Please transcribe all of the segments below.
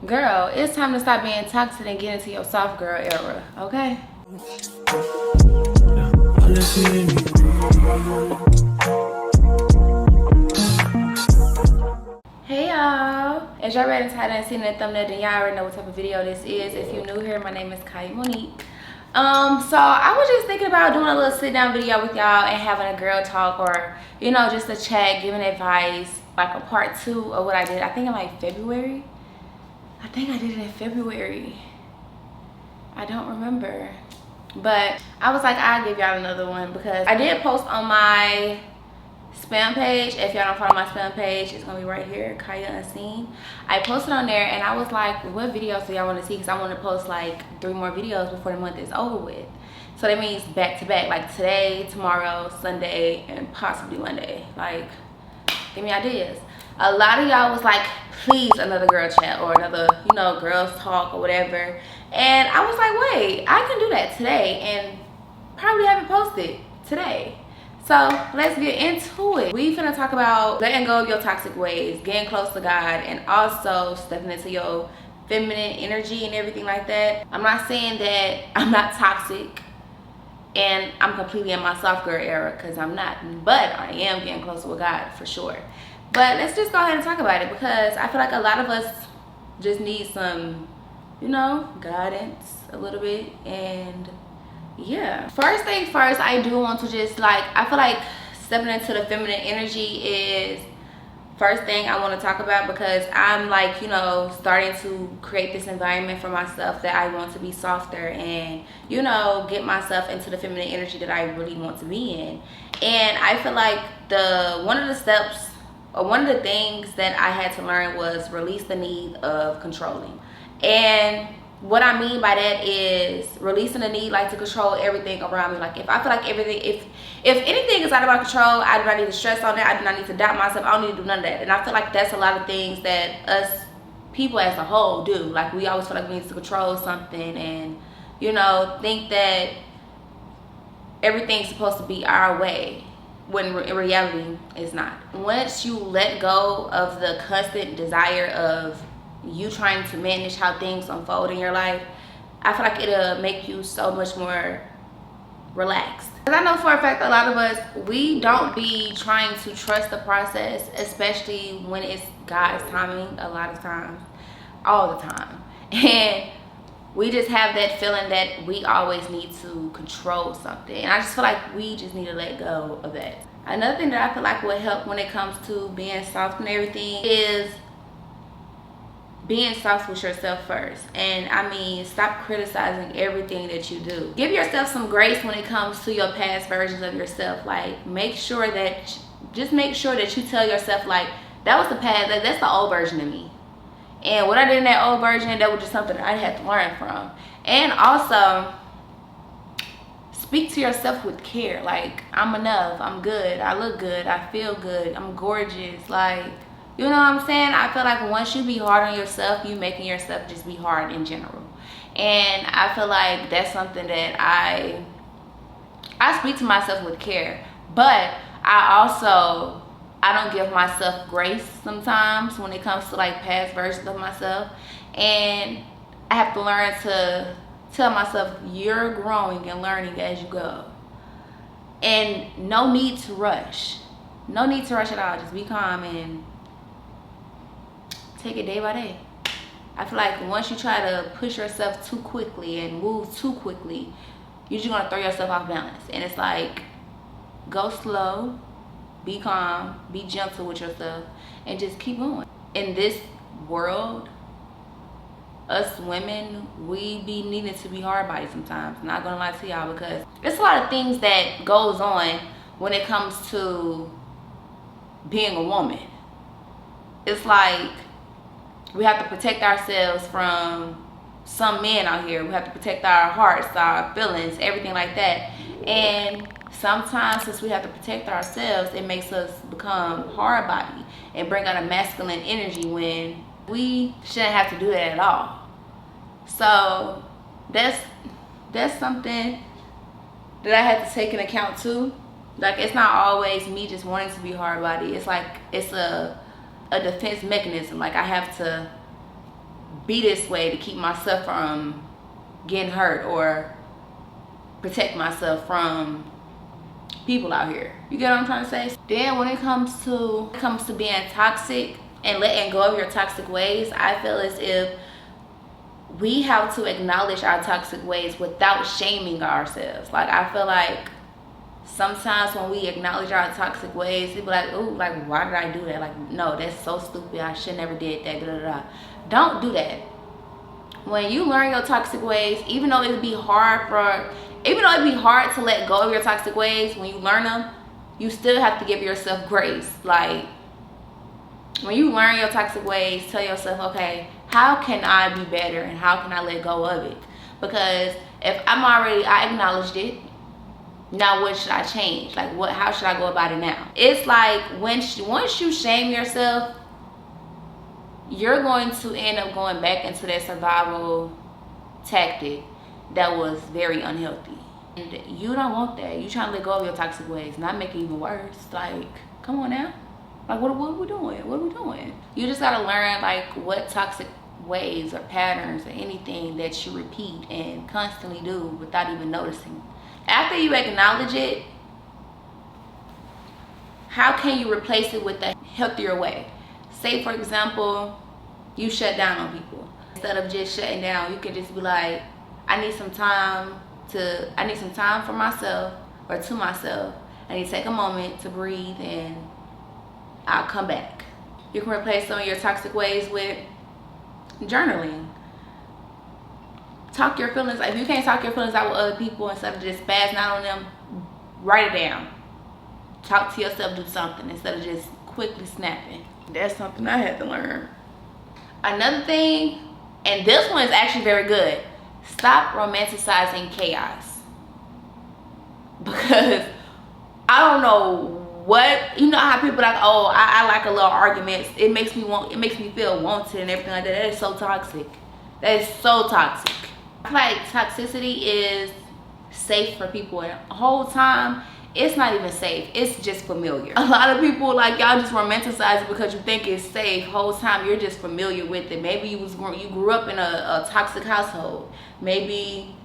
Girl, it's time to stop being toxic and get into your soft girl era, okay? Hey y'all, as y'all read the title and seen the thumbnail, then y'all already know what type of video this is. If you're new here, my name is Kaya Monique. So I was just thinking about doing a little sit down video with y'all and having a girl talk, or you know, just a chat, giving advice, like a part 2 of what I did. I think in like February. I think I did it in February. I don't remember, but I was like, I'll give y'all another one because I did post on my spam page. If y'all don't follow my spam page, it's gonna be right here, Kaya Unseen. I posted on there and I was like, what videos do y'all want to see? Because I want to post like 3 more videos before the month is over with. So that means back to back, like today, tomorrow, Sunday, and possibly Monday. Like, give me ideas. A lot of y'all was like, please, another girl chat or another, you know, girls talk or whatever. And I was like, wait, I can do that today and probably have it posted today. So let's get into it. We finna talk about letting go of your toxic ways, getting close to God, and also stepping into your feminine energy and everything like that. I'm not saying that I'm not toxic and I'm completely in my soft girl era, because I'm not, but I am getting closer with God for sure. But let's just go ahead and talk about it, because I feel like a lot of us just need some, you know, guidance a little bit. And yeah, first thing first, I do want to just like, I feel like stepping into the feminine energy is first thing I want to talk about, because I'm like, you know, starting to create this environment for myself that I want to be softer and, you know, get myself into the feminine energy that I really want to be in. And I feel like one of the steps, or one of the things that I had to learn was release the need of controlling. And what I mean by that is releasing the need, like, to control everything around me. Like, if I feel like everything, if anything is out of my control, I do not need to stress on that. I do not need to doubt myself. I don't need to do none of that. And I feel like that's a lot of things that us people as a whole do. Like, we always feel like we need to control something and, you know, think that everything's supposed to be our way, when in reality it's not. Once you let go of the constant desire of you trying to manage how things unfold in your life, I feel like it'll make you so much more relaxed. Because I know for a fact a lot of us, we don't be trying to trust the process, especially when it's God's timing a lot of times, all the time. And we just have that feeling that we always need to control something. And I just feel like we just need to let go of that. Another thing that I feel like will help when it comes to being soft and everything is being soft with yourself first. And I mean, stop criticizing everything that you do. Give yourself some grace when it comes to your past versions of yourself. Like, make sure that you tell yourself, like, that was the past, that's the old version of me. And what I did in that old version, that was just something that I had to learn from. And also, speak to yourself with care. Like, I'm enough, I'm good, I look good, I feel good, I'm gorgeous. Like, you know what I'm saying? I feel like once you be hard on yourself, you making yourself just be hard in general. And I feel like that's something that I speak to myself with care. But I don't give myself grace sometimes when it comes to like past versions of myself. And I have to learn to tell myself, you're growing and learning as you go. And no need to rush. No need to rush at all. Just be calm and take it day by day. I feel like once you try to push yourself too quickly and move too quickly, you're just gonna throw yourself off balance. And it's like, go slow, be calm, be gentle with yourself, and just keep going. In this world, us women, we be needing to be hard bodies sometimes. Not gonna lie to y'all, because there's a lot of things that goes on when it comes to being a woman. It's like, we have to protect ourselves from some men out here. We have to protect our hearts, our feelings, everything like that. And sometimes, since we have to protect ourselves, it makes us become hard body and bring out a masculine energy when we shouldn't have to do that at all. So that's something that I had to take into account too. Like, it's not always me just wanting to be hard body. It's like, it's a defense mechanism. Like, I have to be this way to keep myself from getting hurt or protect myself from people out here. You get what I'm trying to say? Then when it comes to being toxic and letting go of your toxic ways, I feel as if we have to acknowledge our toxic ways without shaming ourselves. Like, I feel like sometimes when we acknowledge our toxic ways, people like, oh, like, why did I do that? Like, no, that's so stupid. I should never did that. Da, da, da. Don't do that. When you learn your toxic ways, even though it'd be hard to let go of your toxic ways, when you learn them, you still have to give yourself grace. Like, when you learn your toxic ways, tell yourself, okay, how can I be better and how can I let go of it? Because if I acknowledged it, now what should I change? Like, how should I go about it now? It's like once you shame yourself, you're going to end up going back into that survival tactic that was very unhealthy. And you don't want that. You trying to let go of your toxic ways, not make it even worse. Like, come on now. Like, what are we doing? What are we doing? You just gotta learn, like, what toxic ways or patterns or anything that you repeat and constantly do without even noticing. After you acknowledge it, how can you replace it with a healthier way? Say, for example, you shut down on people. Instead of just shutting down, you can just be like, I need some time for myself or to myself. I need to take a moment to breathe and I'll come back. You can replace some of your toxic ways with journaling. Talk your feelings. If you can't talk your feelings out with other people, instead of just spazzing out on them, write it down. Talk to yourself, do something instead of just quickly snapping. That's something I had to learn. Another thing, and this one is actually very good, stop romanticizing chaos. Because I don't know what, you know how people like, oh, I like a little arguments. It makes me feel wanted and everything like that. That is so toxic. That is so toxic. I feel like toxicity is safe for people, and the whole time it's not even safe. It's just familiar. A lot of people, like, y'all just romanticize it because you think it's safe. Whole time you're just familiar with it. Maybe you grew up in a toxic household. Maybe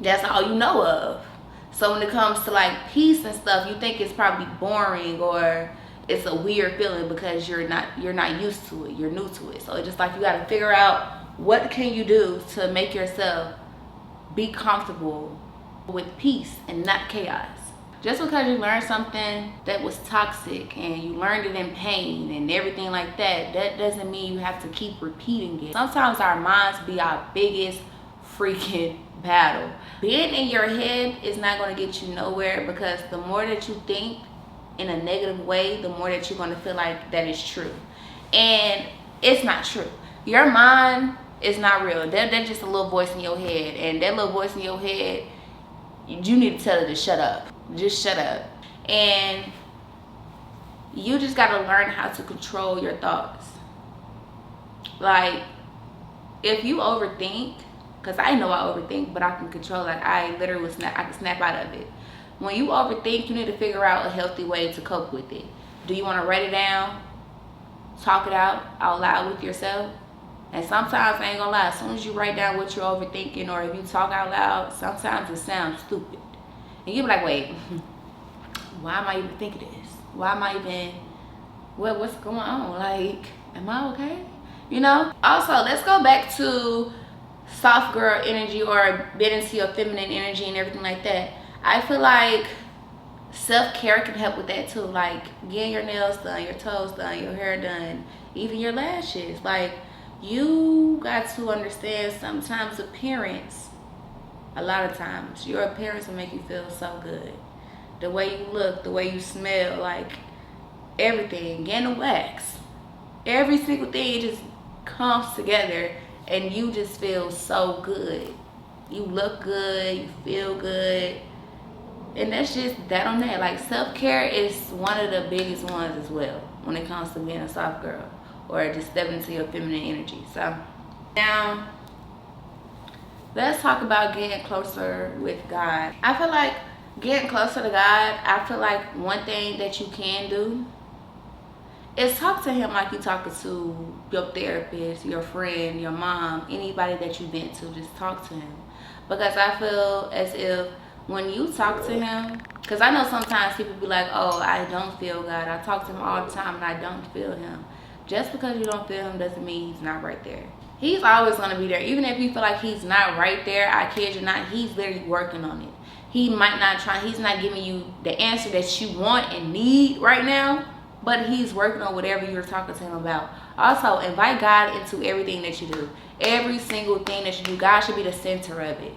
that's all you know of. So when it comes to like peace and stuff, you think it's probably boring or it's a weird feeling because you're not used to it. You're new to it. So it's just like you got to figure out what can you do to make yourself be comfortable with peace and not chaos. Just because you learned something that was toxic and you learned it in pain and everything like that, that doesn't mean you have to keep repeating it. Sometimes our minds be our biggest freaking battle. Being in your head is not going to get you nowhere, because the more that you think in a negative way, the more that you're going to feel like that is true. And it's not true. Your mind is not real. That's just a little voice in your head. And that little voice in your head, you need to tell it to shut up. Just shut up. And you just got to learn how to control your thoughts. Like, if you overthink, because I know I overthink, but I can control, like, I literally I can snap out of it. When you overthink, you need to figure out a healthy way to cope with it. Do you want to write it down, talk it out loud with yourself? And sometimes, I ain't gonna lie, as soon as you write down what you're overthinking, or if you talk out loud, sometimes it sounds stupid. And you be like, wait, why am I even thinking this? Why am I even, what's going on? Like, am I okay? You know? Also, let's go back to soft girl energy, or get into your feminine energy and everything like that. I feel like self-care can help with that too. Like getting your nails done, your toes done, your hair done, even your lashes. Like, you got to understand, sometimes appearance, a lot of times your appearance will make you feel so good. The way you look, the way you smell, like everything, getting a wax, every single thing just comes together and you just feel so good. You look good, you feel good. And that's just that on that. Like, self-care is one of the biggest ones as well when it comes to being a soft girl, or just stepping into your feminine energy. So now let's talk about getting closer with God. I feel like getting closer to God, I feel like one thing that you can do is talk to him like you talking to your therapist, your friend, your mom, anybody that you vent to. Just talk to him. Because I feel as if when you talk to him, because I know sometimes people be like, oh, I don't feel God. I talk to him all the time and I don't feel him. Just because you don't feel him doesn't mean he's not right there. He's always going to be there. Even if you feel like he's not right there, I kid you not, he's literally working on it. He might not try, he's not giving you the answer that you want and need right now, but he's working on whatever you're talking to him about. Also, invite God into everything that you do. Every single thing that you do, God should be the center of it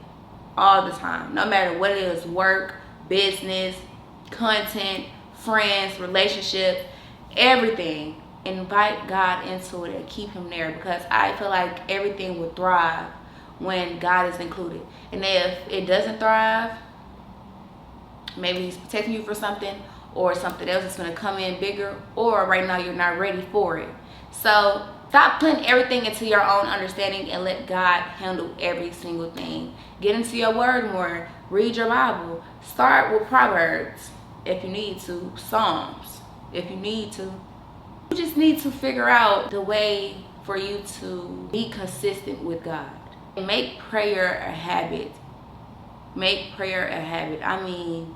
all the time. No matter what it is, work, business, content, friends, relationships, everything. Invite God into it and keep him there, because I feel like everything will thrive when God is included. And if it doesn't thrive, maybe he's protecting you for something, or something else is going to come in bigger, or right now you're not ready for it. So stop putting everything into your own understanding and let God handle every single thing. Get into your word more. Read your Bible. Start with Proverbs if you need to. Psalms if you need to. You just need to figure out the way for you to be consistent with God. Make prayer a habit. Make prayer a habit. I mean,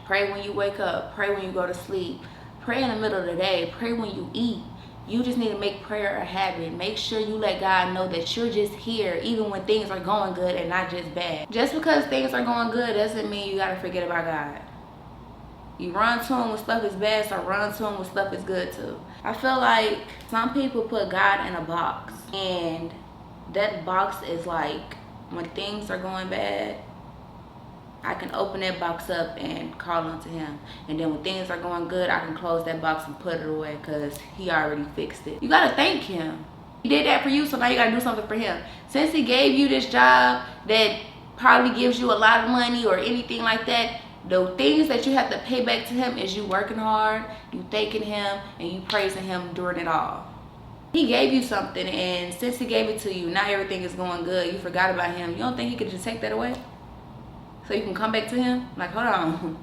pray when you wake up. Pray when you go to sleep. Pray in the middle of the day. Pray when you eat. You just need to make prayer a habit. Make sure you let God know that you're just here even when things are going good and not just bad. Just because things are going good doesn't mean you gotta forget about God. You run to him when stuff is bad, so run to him when stuff is good too. I feel like some people put God in a box, and that box is like, when things are going bad, I can open that box up and call unto him. And then when things are going good, I can close that box and put it away because he already fixed it. You gotta thank him. He did that for you, so now you gotta do something for him. Since he gave you this job that probably gives you a lot of money or anything like that, the things that you have to pay back to him is you working hard, you thanking him, and you praising him during it all. He gave you something, and since he gave it to you, now everything is going good. You forgot about him. You don't think he could just take that away so you can come back to him? Like, hold on.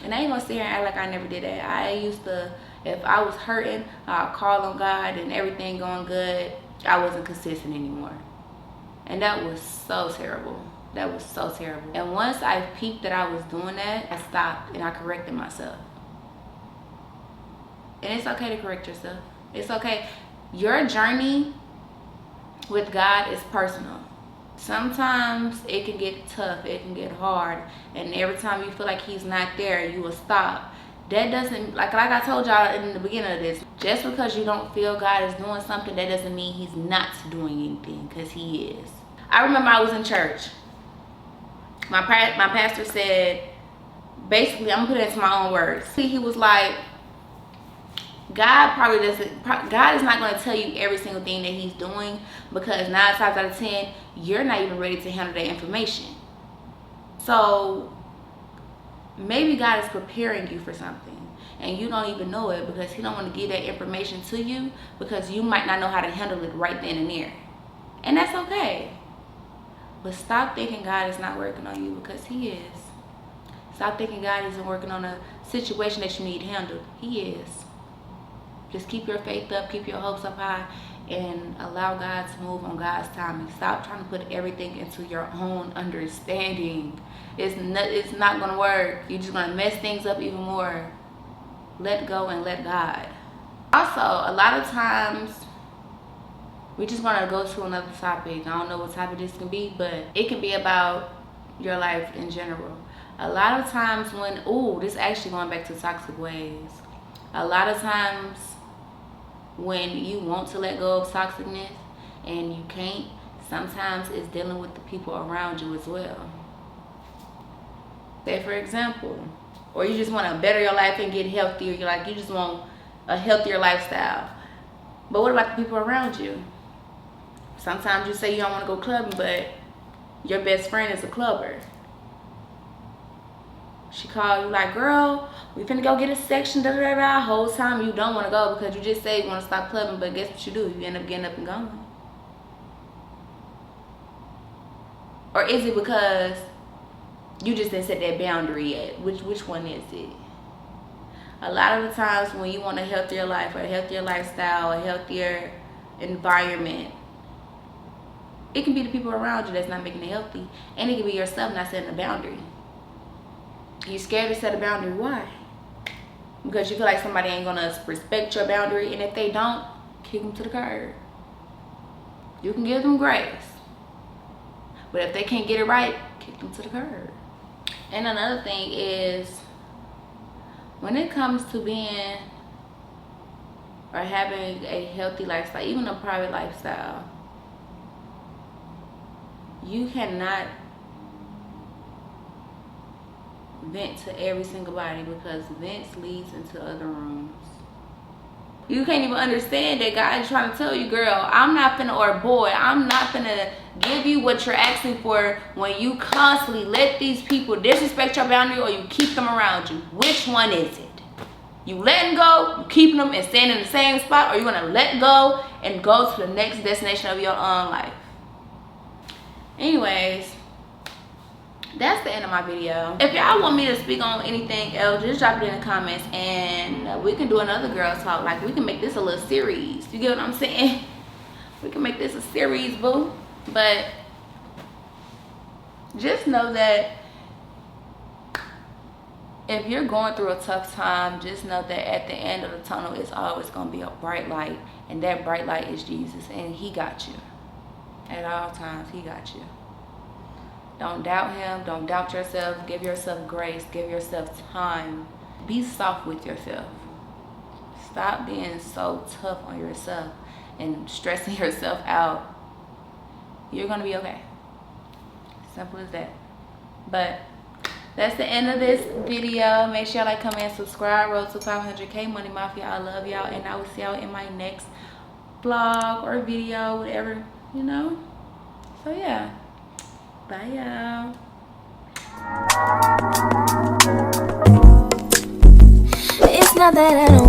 And I ain't gonna sit here and act like I never did that. I used to, if I was hurting, I'd call on God and everything going good, I wasn't consistent anymore. And that was so terrible. That was so terrible. And once I peeped that I was doing that, I stopped and I corrected myself. And it's okay to correct yourself. It's okay. Your journey with God is personal. Sometimes it can get tough, it can get hard, and every time you feel like he's not there, you will stop. That doesn't, like I told y'all in the beginning of this, just because you don't feel God is doing something, that doesn't mean he's not doing anything, because he is. I remember I was in church. My pastor said, basically, I'm gonna put it into my own words. He was like, God is not going to tell you every single thing that he's doing, because 9 times out of 10, you're not even ready to handle that information. So maybe God is preparing you for something and you don't even know it, because he don't want to give that information to you because you might not know how to handle it right then and there. And that's okay. But stop thinking God is not working on you, because he is. Stop thinking God isn't working on a situation that you need handled. He is. Just keep your faith up, keep your hopes up high, and allow God to move on God's timing. Stop trying to put everything into your own understanding. It's not going to work. You're just going to mess things up even more. Let go and let God. Also, a lot of times, we're just going to go to another topic. I don't know what topic this can be, but it can be about your life in general. A lot of times when, this actually going back to toxic ways. A lot of times when you want to let go of toxicness and you can't, sometimes it's dealing with the people around you as well. Say for example, or you just want to better your life and get healthier. You just want a healthier lifestyle. But what about the people around you? Sometimes you say you don't want to go clubbing, but your best friend is a clubber. She called you like, girl, we finna go get a section, da da da da. Whole time you don't want to go because you just say you want to stop clubbing, but guess what you do? You end up getting up and going. Or is it because you just didn't set that boundary yet? Which one is it? A lot of the times when you want a healthier life, or a healthier lifestyle, a healthier environment, it can be the people around you that's not making it healthy. And it can be yourself not setting a boundary. You're scared to set a boundary. Why? Because you feel like somebody ain't gonna respect your boundary, and if they don't, kick them to the curb. You can give them grace, but if they can't get it right, kick them to the curb. And another thing is, when it comes to being or having a healthy lifestyle, even a private lifestyle, you cannot vent to every single body, because vents leads into other rooms. You can't even understand that God is trying to tell you, girl, I'm not finna, or boy, I'm not finna give you what you're asking for when you constantly let these people disrespect your boundary, or you keep them around you. Which one is it? You letting go, you keeping them and staying in the same spot, or you gonna let go and go to the next destination of your own life? Anyways, that's the end of my video. If y'all want me to speak on anything else, just drop it in the comments, and we can do another girl talk. Like, we can make this a little series. You get what I'm saying? We can make this a series, boo. But just know that if you're going through a tough time, just know that at the end of the tunnel, it's always going to be a bright light, and that bright light is Jesus, and he got you. At all times, he got you. Don't doubt him. Don't doubt yourself. Give yourself grace. Give yourself time. Be soft with yourself. Stop being so tough on yourself and stressing yourself out. You're going to be okay. Simple as that. But that's the end of this video. Make sure y'all like, comment, and subscribe. Road to 500K. Money Mafia. I love y'all. And I will see y'all in my next vlog or video, whatever, you know. So, yeah. Bye, y'all. It's not that I don't